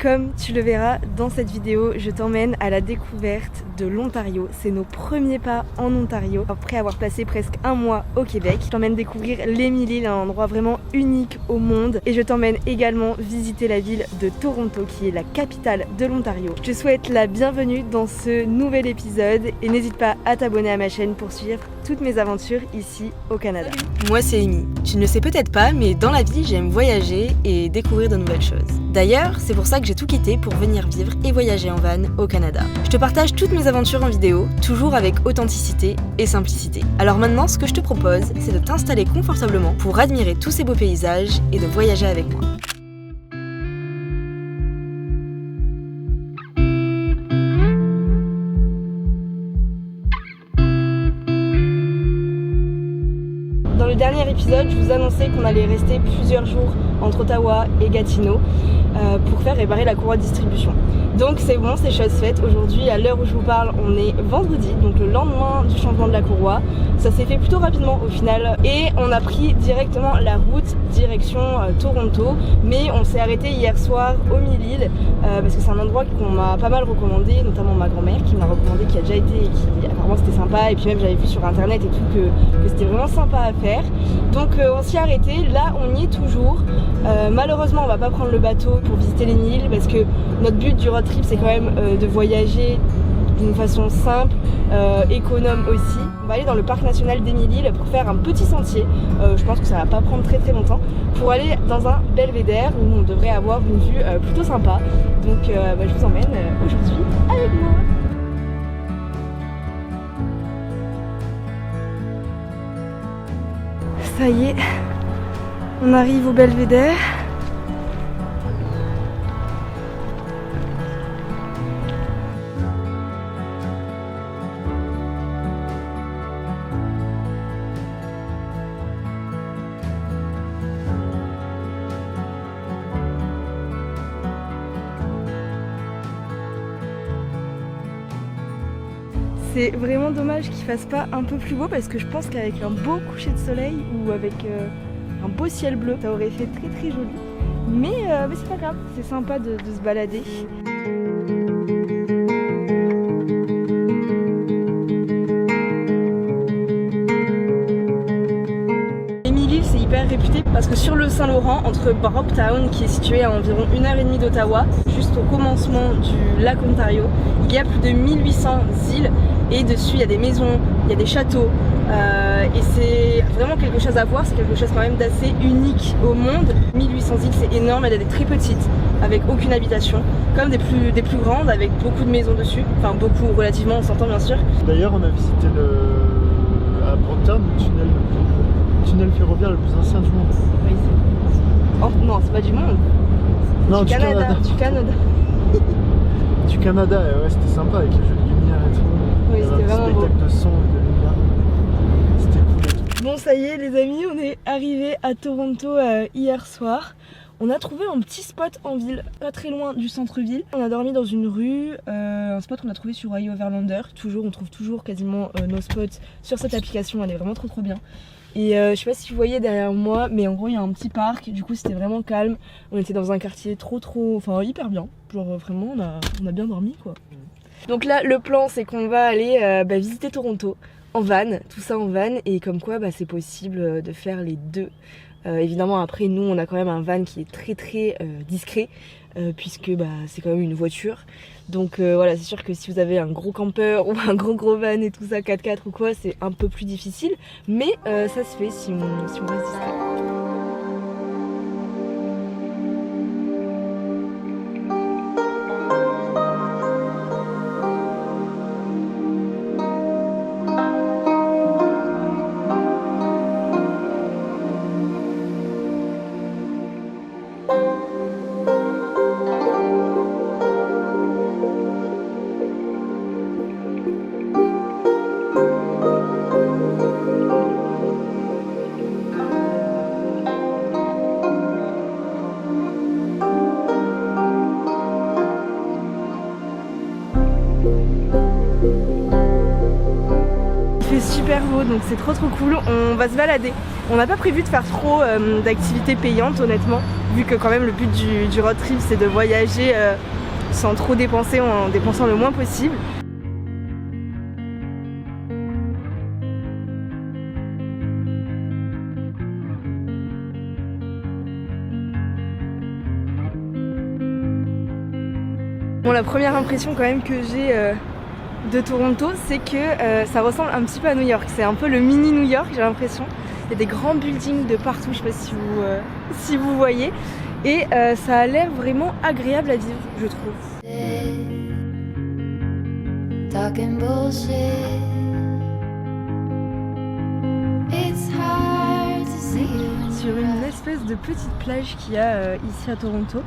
Comme tu le verras dans cette vidéo, je t'emmène à la découverte de l'Ontario. C'est nos premiers pas en Ontario. Après avoir passé presque un mois au Québec, je t'emmène découvrir l'Émilie, un endroit vraiment unique au monde. Et je t'emmène également visiter la ville de Toronto, qui est la capitale de l'Ontario. Je te souhaite la bienvenue dans ce nouvel épisode et n'hésite pas à t'abonner à ma chaîne pour suivre toutes mes aventures ici au Canada. Salut. Moi c'est Amy. Tu ne le sais peut-être pas, mais dans la vie j'aime voyager et découvrir de nouvelles choses. D'ailleurs, c'est pour ça que j'ai tout quitté pour venir vivre et voyager en van au Canada. Je te partage toutes mes aventures en vidéo, toujours avec authenticité et simplicité. Alors maintenant, ce que je te propose, c'est de t'installer confortablement pour admirer tous ces beaux paysages et de voyager avec moi. Dans le dernier épisode, je vous annonçais qu'on allait rester plusieurs jours entre Ottawa et Gatineau pour faire réparer la courroie de distribution. Donc c'est bon, c'est chose faite. Aujourd'hui, à l'heure où je vous parle, on est vendredi, donc le lendemain du changement de la courroie. Ça s'est fait plutôt rapidement au final et on a pris directement la route direction Toronto, mais on s'est arrêté hier soir au Mille-Îles parce que c'est un endroit qu'on m'a pas mal recommandé, notamment ma grand-mère qui m'a recommandé, qui a déjà été et qui apparemment c'était sympa, et puis même j'avais vu sur internet et tout que c'était vraiment sympa à faire. Donc on s'y est arrêté, là on y est toujours. Malheureusement on va pas prendre le bateau pour visiter les Mille-Îles parce que notre but du road trip c'est quand même de voyager d'une façon simple, économe aussi. On va aller dans le parc national des Mille-Îles pour faire un petit sentier, je pense que ça va pas prendre très longtemps, pour aller dans un belvédère où on devrait avoir une vue plutôt sympa. Donc je vous emmène aujourd'hui avec moi. Ça y est, on arrive au belvédère. C'est vraiment dommage qu'il fasse pas un peu plus beau parce que je pense qu'avec un beau coucher de soleil ou avec un beau ciel bleu, ça aurait fait très joli. Mais c'est pas grave, c'est sympa de se balader. Émilie, c'est hyper réputé parce que sur le Saint-Laurent, entre Brocktown qui est situé à environ 1h30 d'Ottawa, juste au commencement du lac Ontario, il y a plus de 1800 îles. Et dessus il y a des maisons, il y a des châteaux et c'est vraiment quelque chose à voir, c'est quelque chose quand même d'assez unique au monde. 1800 îles c'est énorme, il y a des très petites avec aucune habitation, comme des plus grandes avec beaucoup de maisons dessus, enfin beaucoup relativement, on s'entend bien sûr. D'ailleurs on a visité à Brocktown le tunnel ferroviaire le plus ancien du monde. Oui, oh non, c'est pas du monde, non, du Canada. Du Canada. Du Canada, ouais, c'était sympa avec les jeux de lumière et tout. Oui, c'était vraiment beau. Spectacle de son et de lumière. C'était cool. Bon, ça y est les amis, on est arrivé à Toronto hier soir. On a trouvé un petit spot en ville, pas très loin du centre-ville. On a dormi dans une rue, un spot qu'on a trouvé sur iOverlander. Toujours, on trouve toujours quasiment nos spots sur cette application, elle est vraiment trop bien. Et je sais pas si vous voyez derrière moi, mais en gros il y a un petit parc, du coup c'était vraiment calme. On était dans un quartier enfin hyper bien, genre vraiment on a bien dormi quoi. Donc là le plan c'est qu'on va aller visiter Toronto en van, tout ça en van, et comme quoi c'est possible de faire les deux. Évidemment après nous on a quand même un van qui est très discret puisque c'est quand même une voiture. Donc voilà, c'est sûr que si vous avez un gros camper ou un gros van et tout ça, 4x4 ou quoi, c'est un peu plus difficile. Mais ça se fait si on reste discret. Super beau, donc c'est trop cool. On va se balader. On n'a pas prévu de faire trop d'activités payantes honnêtement, vu que quand même le but du road trip c'est de voyager sans trop dépenser, en dépensant le moins possible. Bon, la première impression quand même que j'ai de Toronto, c'est que ça ressemble un petit peu à New York. C'est un peu le mini New York, j'ai l'impression. Il y a des grands buildings de partout, je sais pas si vous voyez. Et ça a l'air vraiment agréable à vivre, je trouve. Sur une espèce de petite plage qu'il y a ici à Toronto,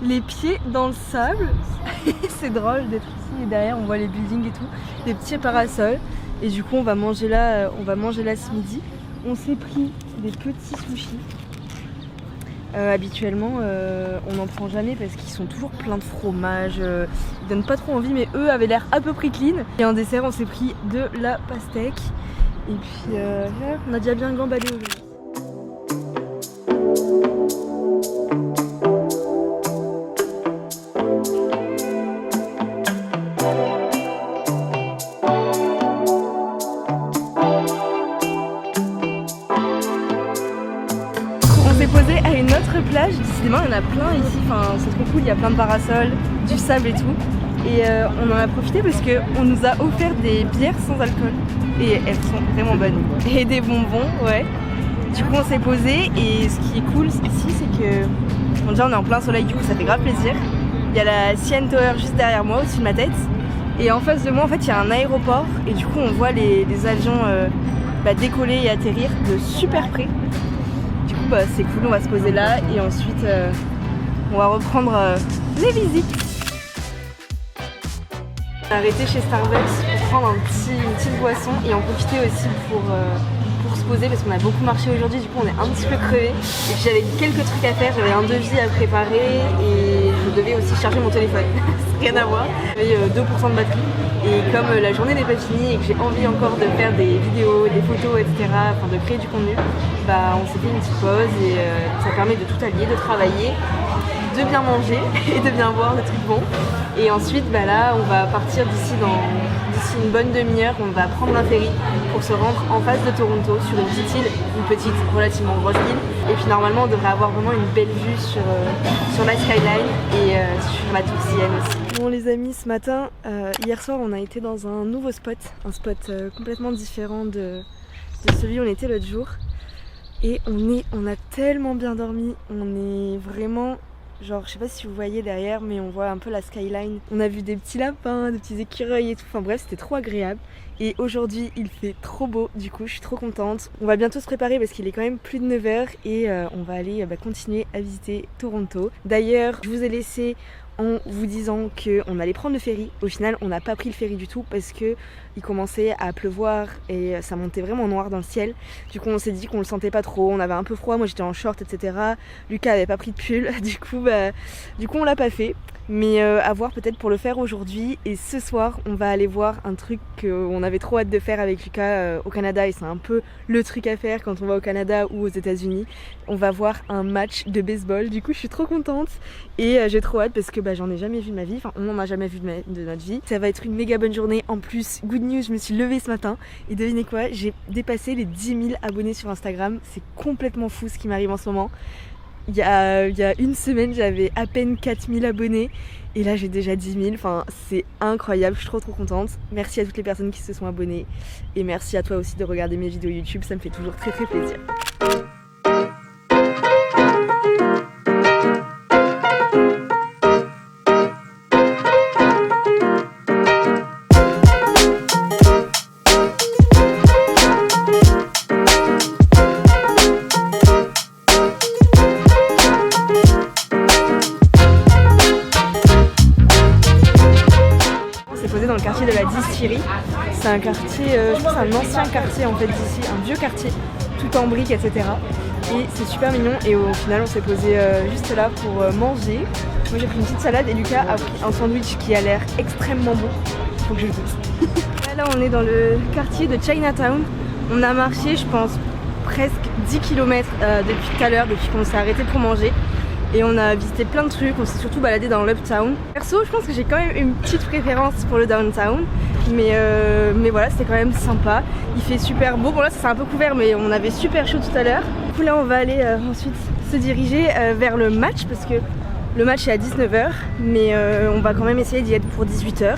les pieds dans le sable. C'est drôle d'être ici et derrière on voit les buildings et tout, des petits parasols. Et du coup on va manger là ce midi. On s'est pris des petits sushis. Habituellement on n'en prend jamais parce qu'ils sont toujours pleins de fromage, ils donnent pas trop envie, mais eux avaient l'air à peu près clean. Et en dessert on s'est pris de la pastèque. Et puis on a déjà bien gambadé aujourd'hui. Posé à une autre plage, décidément il y en a plein ici, enfin c'est trop cool, il y a plein de parasols, du sable et tout. Et on en a profité parce qu'on nous a offert des bières sans alcool. Et elles sont vraiment bonnes. Et des bonbons, ouais. Du coup on s'est posé et ce qui est cool ici c'est que bon, déjà on est en plein soleil, du coup ça fait grave plaisir. Il y a la CN Tower juste derrière moi, au-dessus de ma tête. Et en face de moi en fait il y a un aéroport et du coup on voit les avions décoller et atterrir de super près. Du coup c'est cool, on va se poser là et ensuite on va reprendre les visites. On a arrêté chez Starbucks pour prendre une petite boisson et en profiter aussi pour se poser parce qu'on a beaucoup marché aujourd'hui, du coup on est un petit peu crevé. Et puis j'avais quelques trucs à faire, j'avais un devis à préparer et je devais aussi charger mon téléphone. Rien à voir, j'avais 2% de batterie et comme la journée n'est pas finie et que j'ai envie encore de faire des vidéos, des photos, etc., enfin de créer du contenu, on s'est fait une petite pause et ça permet de tout allier, de travailler, de bien manger et de bien boire des trucs bons. Et ensuite là on va partir d'ici une bonne demi-heure, on va prendre un ferry pour se rendre en face de Toronto sur une petite île, une petite relativement grosse île. Et puis normalement on devrait avoir vraiment une belle vue sur la skyline et sur la tour CN aussi. Bon les amis, ce matin, hier soir on a été dans un nouveau spot, un spot complètement différent de celui où on était l'autre jour. Et on a tellement bien dormi, on est vraiment... Genre, je sais pas si vous voyez derrière, mais on voit un peu la skyline. On a vu des petits lapins, des petits écureuils et tout. Enfin bref, c'était trop agréable. Et aujourd'hui, il fait trop beau, du coup, je suis trop contente. On va bientôt se préparer parce qu'il est quand même plus de 9h et on va aller continuer à visiter Toronto. D'ailleurs, je vous ai laissé en vous disant qu'on allait prendre le ferry. Au final, on n'a pas pris le ferry du tout parce que il commençait à pleuvoir et ça montait vraiment noir dans le ciel. Du coup, on s'est dit qu'on le sentait pas trop. On avait un peu froid. Moi, j'étais en short, etc. Lucas avait pas pris de pull. Du coup, on l'a pas fait. Mais à voir peut-être pour le faire aujourd'hui. Et ce soir, on va aller voir un truc qu'on avait trop hâte de faire avec Lucas au Canada. Et c'est un peu le truc à faire quand on va au Canada ou aux États-Unis. On va voir un match de baseball. Du coup, je suis trop contente. Et j'ai trop hâte parce que j'en ai jamais vu de ma vie. Enfin, on n'en a jamais vu de notre vie. Ça va être une méga bonne journée. En plus, good news, je me suis levée ce matin. Et devinez quoi, j'ai dépassé les 10 000 abonnés sur Instagram. C'est complètement fou ce qui m'arrive en ce moment. Il y a une semaine, j'avais à peine 4000 abonnés et là j'ai déjà 10 000. Enfin, c'est incroyable, je suis trop contente. Merci à toutes les personnes qui se sont abonnées et merci à toi aussi de regarder mes vidéos YouTube, ça me fait toujours très plaisir. Dans le quartier de la Distillerie, c'est un quartier, je pense un ancien quartier en fait d'ici, un vieux quartier, tout en briques, etc. Et c'est super mignon et au final on s'est posé juste là pour manger. Moi j'ai pris une petite salade et Lucas a pris un sandwich qui a l'air extrêmement bon, faut que je le goûte. Là on est dans le quartier de Chinatown, on a marché je pense presque 10 km depuis tout à l'heure, depuis qu'on s'est arrêté pour manger. et on a visité plein de trucs, on s'est surtout baladé dans l'Uptown. Perso, je pense que j'ai quand même une petite préférence pour le Downtown, mais voilà, c'était quand même sympa. Il fait super beau, bon là c'est un peu couvert mais on avait super chaud tout à l'heure. Du coup là on va aller ensuite se diriger vers le match parce que le match est à 19 h, mais on va quand même essayer d'y être pour 18 h.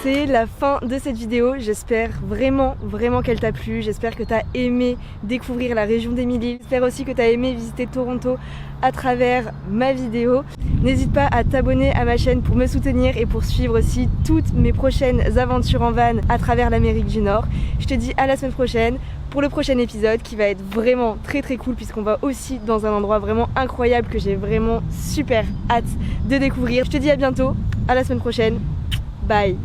C'est la fin de cette vidéo, j'espère vraiment qu'elle t'a plu, j'espère que t'as aimé découvrir la région d'Émilie, j'espère aussi que t'as aimé visiter Toronto à travers ma vidéo. N'hésite pas à t'abonner à ma chaîne pour me soutenir et pour suivre aussi toutes mes prochaines aventures en van à travers l'Amérique du Nord. Je te dis à la semaine prochaine pour le prochain épisode qui va être vraiment très cool puisqu'on va aussi dans un endroit vraiment incroyable que j'ai vraiment super hâte de découvrir. Je te dis à bientôt, à la semaine prochaine, bye.